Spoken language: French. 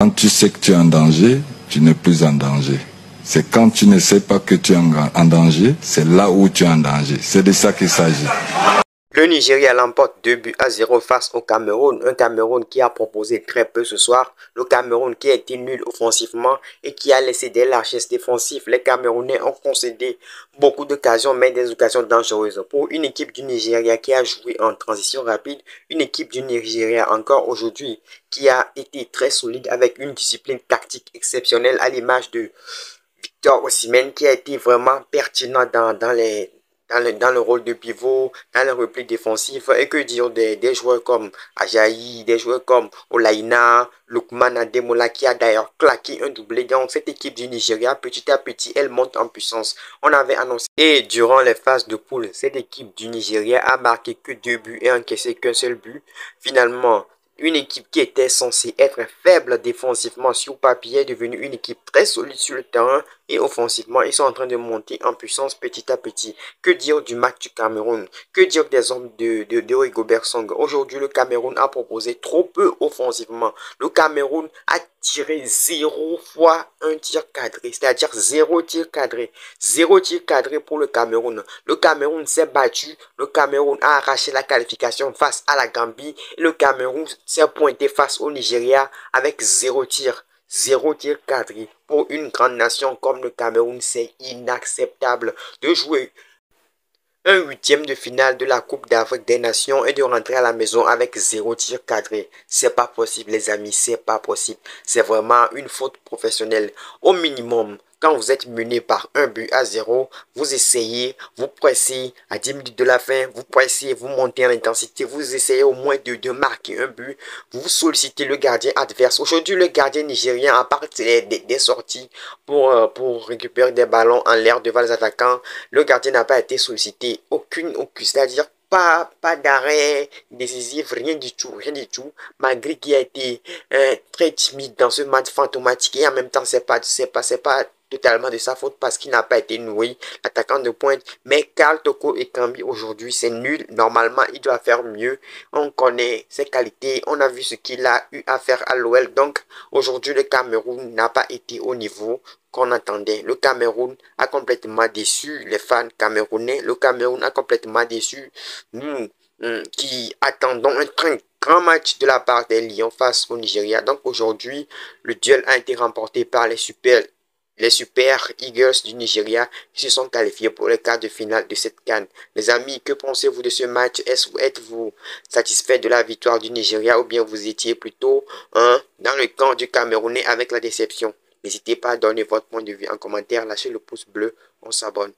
Quand tu sais que tu es en danger, tu n'es plus en danger. C'est quand tu ne sais pas que tu es en danger, c'est là où tu es en danger. C'est de ça qu'il s'agit. Le Nigeria l'emporte 2-0 face au Cameroun. Un Cameroun qui a proposé très peu ce soir. Le Cameroun qui a été nul offensivement et qui a laissé des largesses défensives. Les Camerounais ont concédé beaucoup d'occasions, mais des occasions dangereuses. Pour une équipe du Nigeria qui a joué en transition rapide, une équipe du Nigeria encore aujourd'hui qui a été très solide avec une discipline tactique exceptionnelle à l'image de Victor Osimhen qui a été vraiment pertinent dans le rôle de pivot, dans le repli défensif. Et que dire des joueurs comme Ajayi, des joueurs comme Olaïna, Lookman Ademola qui a d'ailleurs claqué un doublé. Donc cette équipe du Nigeria, petit à petit, elle monte en puissance. On avait annoncé. Et durant les phases de poule, cette équipe du Nigeria a marqué que 2 buts et encaissé qu'un seul but. Finalement, une équipe qui était censée être faible défensivement sur papier est devenue une équipe très solide sur le terrain et offensivement. Ils sont en train de monter en puissance petit à petit. Que dire du match du Cameroun? Que dire des hommes de Rigobert Song? Aujourd'hui, le Cameroun a proposé trop peu offensivement. Le Cameroun a tiré 0 fois un tir cadré, c'est-à-dire 0 tir cadré. 0 tir cadré pour le Cameroun. Le Cameroun s'est battu. Le Cameroun a arraché la qualification face à la Gambie. Et le Cameroun s'est pointé face au Nigeria avec 0 tir. 0 tir cadré. Pour une grande nation comme le Cameroun, c'est inacceptable de jouer un huitième de finale de la Coupe d'Afrique des Nations et de rentrer à la maison avec 0 tir cadré. C'est pas possible, les amis, c'est pas possible. C'est vraiment une faute professionnelle. Au minimum, quand vous êtes mené par 1-0, vous essayez, vous pressez à 10 minutes de la fin, vous pressez, vous montez en intensité, vous essayez au moins de marquer un but, vous sollicitez le gardien adverse. Aujourd'hui, le gardien nigérien, à part des sorties pour récupérer des ballons en l'air devant les attaquants, le gardien n'a pas été sollicité. Aucune, c'est-à-dire pas d'arrêt décisif, rien du tout, rien du tout. Malgré qu'il a été très timide dans ce match fantomatique et en même temps, c'est pas totalement de sa faute parce qu'il n'a pas été noué, l'attaquant de pointe. Mais Karl Toko Ekambi aujourd'hui, c'est nul. Normalement, il doit faire mieux. On connaît ses qualités. On a vu ce qu'il a eu à faire à l'OL. Donc, aujourd'hui, le Cameroun n'a pas été au niveau qu'on attendait. Le Cameroun a complètement déçu les fans camerounais. Le Cameroun a complètement déçu nous qui attendons un très grand match de la part des Lions face au Nigeria. Donc aujourd'hui, le duel a été remporté par les Super Eagles du Nigeria qui se sont qualifiés pour les quarts de finale de cette CAN. Les amis, que pensez-vous de ce match? Êtes-vous satisfait de la victoire du Nigeria ou bien vous étiez plutôt dans le camp du Camerounais avec la déception? N'hésitez pas à donner votre point de vue en commentaire, lâchez le pouce bleu, on s'abonne.